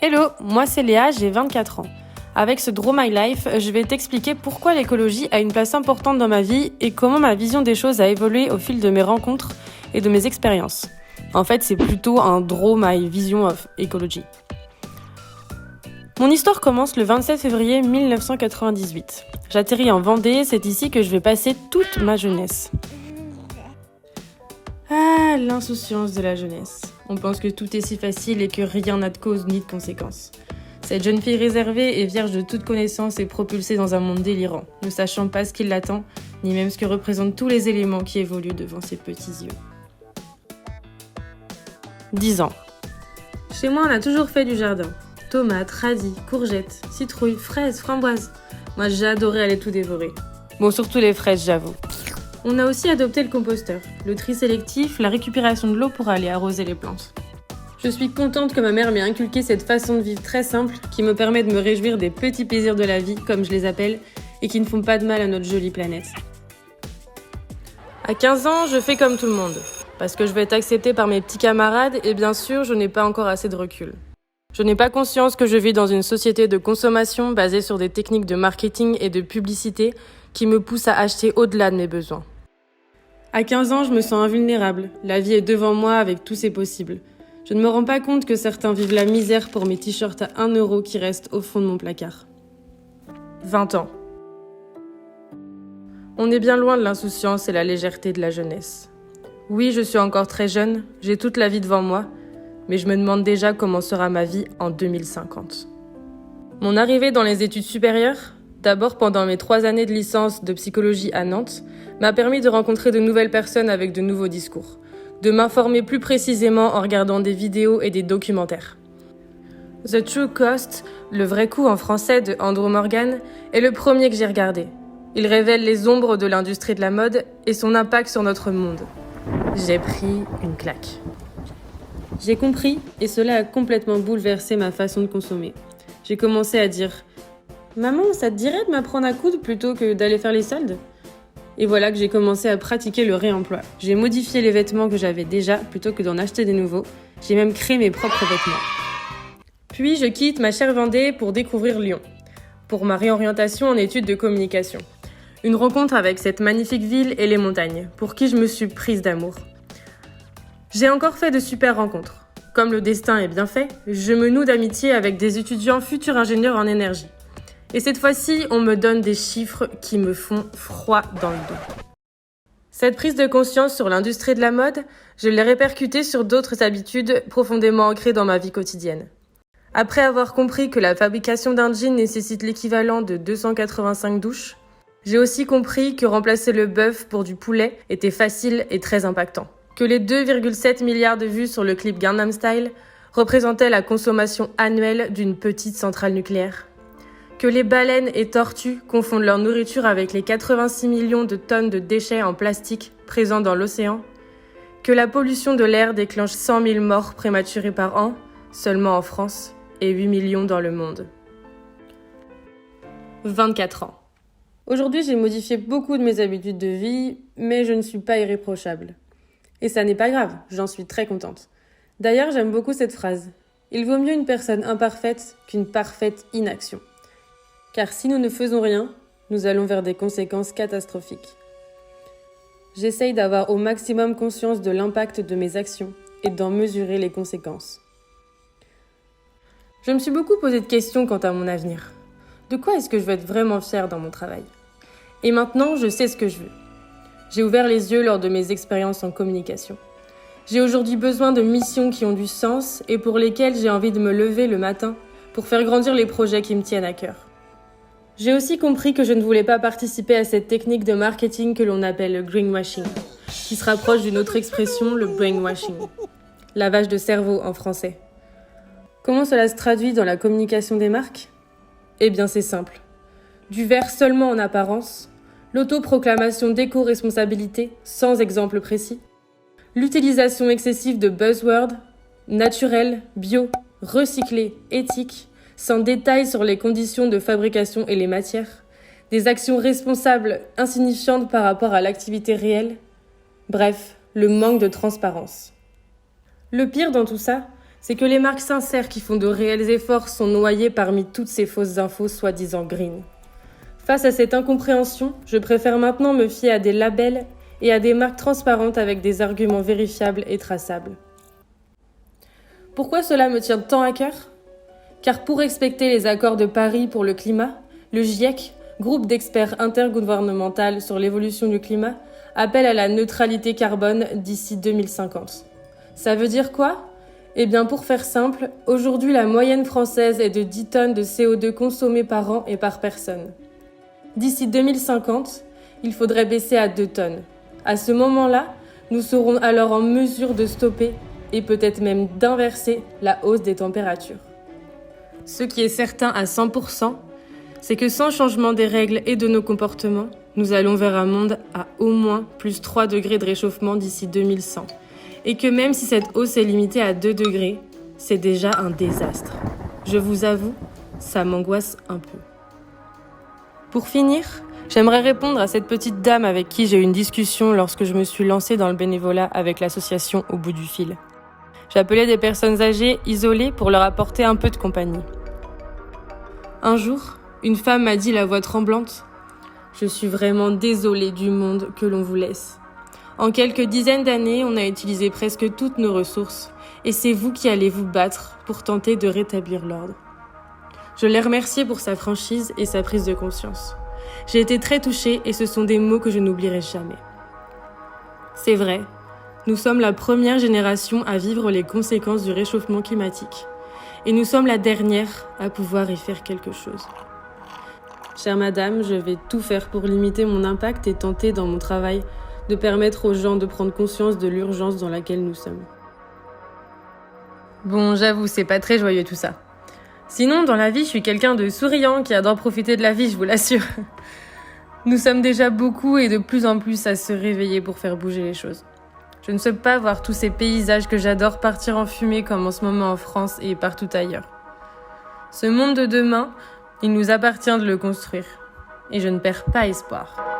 Hello, moi c'est Léa, j'ai 24 ans. Avec ce Draw My Life, je vais t'expliquer pourquoi l'écologie a une place importante dans ma vie et comment ma vision des choses a évolué au fil de mes rencontres et de mes expériences. En fait, c'est plutôt un Draw My Vision of Ecology. Mon histoire commence le 27 février 1998. J'atterris en Vendée, c'est ici que je vais passer toute ma jeunesse. Ah, l'insouciance de la jeunesse. On pense que tout est si facile et que rien n'a de cause ni de conséquence. Cette jeune fille réservée et vierge de toute connaissance est propulsée dans un monde délirant, ne sachant pas ce qui l'attend, ni même ce que représentent tous les éléments qui évoluent devant ses petits yeux. 10 ans. Chez moi, on a toujours fait du jardin. Tomates, radis, courgettes, citrouilles, fraises, framboises. Moi, j'ai adoré aller tout dévorer. Bon, surtout les fraises, j'avoue. On a aussi adopté le composteur, le tri sélectif, la récupération de l'eau pour aller arroser les plantes. Je suis contente que ma mère m'ait inculqué cette façon de vivre très simple qui me permet de me réjouir des petits plaisirs de la vie, comme je les appelle, et qui ne font pas de mal à notre jolie planète. À 15 ans, je fais comme tout le monde, parce que je vais être acceptée par mes petits camarades et bien sûr, je n'ai pas encore assez de recul. Je n'ai pas conscience que je vis dans une société de consommation basée sur des techniques de marketing et de publicité qui me poussent à acheter au-delà de mes besoins. À 15 ans, je me sens invulnérable. La vie est devant moi avec tous ses possibles. Je ne me rends pas compte que certains vivent la misère pour mes t-shirts à 1 euro qui restent au fond de mon placard. 20 ans. On est bien loin de l'insouciance et la légèreté de la jeunesse. Oui, je suis encore très jeune, j'ai toute la vie devant moi, mais je me demande déjà comment sera ma vie en 2050. Mon arrivée dans les études supérieures, d'abord pendant mes 3 années de licence de psychologie à Nantes, m'a permis de rencontrer de nouvelles personnes avec de nouveaux discours, de m'informer plus précisément en regardant des vidéos et des documentaires. The True Cost, le vrai coût en français de Andrew Morgan, est le premier que j'ai regardé. Il révèle les ombres de l'industrie de la mode et son impact sur notre monde. J'ai pris une claque. J'ai compris et cela a complètement bouleversé ma façon de consommer. J'ai commencé à dire « Maman, ça te dirait de m'apprendre à coudre plutôt que d'aller faire les soldes ?» Et voilà que j'ai commencé à pratiquer le réemploi. J'ai modifié les vêtements que j'avais déjà plutôt que d'en acheter des nouveaux. J'ai même créé mes propres vêtements. Puis je quitte ma chère Vendée pour découvrir Lyon, pour ma réorientation en études de communication. Une rencontre avec cette magnifique ville et les montagnes, pour qui je me suis prise d'amour. J'ai encore fait de super rencontres. Comme le destin est bien fait, je me noue d'amitié avec des étudiants futurs ingénieurs en énergie. Et cette fois-ci, on me donne des chiffres qui me font froid dans le dos. Cette prise de conscience sur l'industrie de la mode, je l'ai répercutée sur d'autres habitudes profondément ancrées dans ma vie quotidienne. Après avoir compris que la fabrication d'un jean nécessite l'équivalent de 285 douches, j'ai aussi compris que remplacer le bœuf pour du poulet était facile et très impactant. Que les 2,7 milliards de vues sur le clip Gangnam Style représentaient la consommation annuelle d'une petite centrale nucléaire. Que les baleines et tortues confondent leur nourriture avec les 86 millions de tonnes de déchets en plastique présents dans l'océan. Que la pollution de l'air déclenche 100 000 morts prématurées par an, seulement en France, et 8 millions dans le monde. 24 ans. Aujourd'hui, j'ai modifié beaucoup de mes habitudes de vie, mais je ne suis pas irréprochable. Et ça n'est pas grave, j'en suis très contente. D'ailleurs, j'aime beaucoup cette phrase. Il vaut mieux une personne imparfaite qu'une parfaite inaction. Car si nous ne faisons rien, nous allons vers des conséquences catastrophiques. J'essaye d'avoir au maximum conscience de l'impact de mes actions et d'en mesurer les conséquences. Je me suis beaucoup posé de questions quant à mon avenir. De quoi est-ce que je veux être vraiment fière dans mon travail ? Et maintenant, je sais ce que je veux. J'ai ouvert les yeux lors de mes expériences en communication. J'ai aujourd'hui besoin de missions qui ont du sens et pour lesquelles j'ai envie de me lever le matin pour faire grandir les projets qui me tiennent à cœur. J'ai aussi compris que je ne voulais pas participer à cette technique de marketing que l'on appelle le greenwashing, qui se rapproche d'une autre expression, le brainwashing, lavage de cerveau en français. Comment cela se traduit dans la communication des marques ? Eh bien c'est simple. Du vert seulement en apparence, l'autoproclamation d'éco-responsabilité sans exemple précis, l'utilisation excessive de buzzwords, naturel, bio, recyclé, éthique, sans détail sur les conditions de fabrication et les matières, des actions responsables insignifiantes par rapport à l'activité réelle, bref, le manque de transparence. Le pire dans tout ça, c'est que les marques sincères qui font de réels efforts sont noyées parmi toutes ces fausses infos soi-disant green. Face à cette incompréhension, je préfère maintenant me fier à des labels et à des marques transparentes avec des arguments vérifiables et traçables. Pourquoi cela me tient tant à cœur ? Car pour respecter les accords de Paris pour le climat, le GIEC, groupe d'experts intergouvernemental sur l'évolution du climat, appelle à la neutralité carbone d'ici 2050. Ça veut dire quoi ? Eh bien, pour faire simple, aujourd'hui la moyenne française est de 10 tonnes de CO2 consommées par an et par personne. D'ici 2050, il faudrait baisser à 2 tonnes. À ce moment-là, nous serons alors en mesure de stopper et peut-être même d'inverser la hausse des températures. Ce qui est certain à 100%, c'est que sans changement des règles et de nos comportements, nous allons vers un monde à au moins plus 3 degrés de réchauffement d'ici 2100. Et que même si cette hausse est limitée à 2 degrés, c'est déjà un désastre. Je vous avoue, ça m'angoisse un peu. Pour finir, j'aimerais répondre à cette petite dame avec qui j'ai eu une discussion lorsque je me suis lancée dans le bénévolat avec l'association Au bout du fil. J'appelais des personnes âgées, isolées, pour leur apporter un peu de compagnie. Un jour, une femme m'a dit la voix tremblante « Je suis vraiment désolée du monde que l'on vous laisse. En quelques dizaines d'années, on a utilisé presque toutes nos ressources et c'est vous qui allez vous battre pour tenter de rétablir l'ordre. » Je l'ai remerciée pour sa franchise et sa prise de conscience. J'ai été très touchée et ce sont des mots que je n'oublierai jamais. C'est vrai, nous sommes la première génération à vivre les conséquences du réchauffement climatique. Et nous sommes la dernière à pouvoir y faire quelque chose. Chère madame, je vais tout faire pour limiter mon impact et tenter dans mon travail de permettre aux gens de prendre conscience de l'urgence dans laquelle nous sommes. Bon, j'avoue, c'est pas très joyeux tout ça. Sinon, dans la vie, je suis quelqu'un de souriant qui adore profiter de la vie, je vous l'assure. Nous sommes déjà beaucoup et de plus en plus à se réveiller pour faire bouger les choses. Je ne souhaite pas voir tous ces paysages que j'adore partir en fumée comme en ce moment en France et partout ailleurs. Ce monde de demain, il nous appartient de le construire. Et je ne perds pas espoir.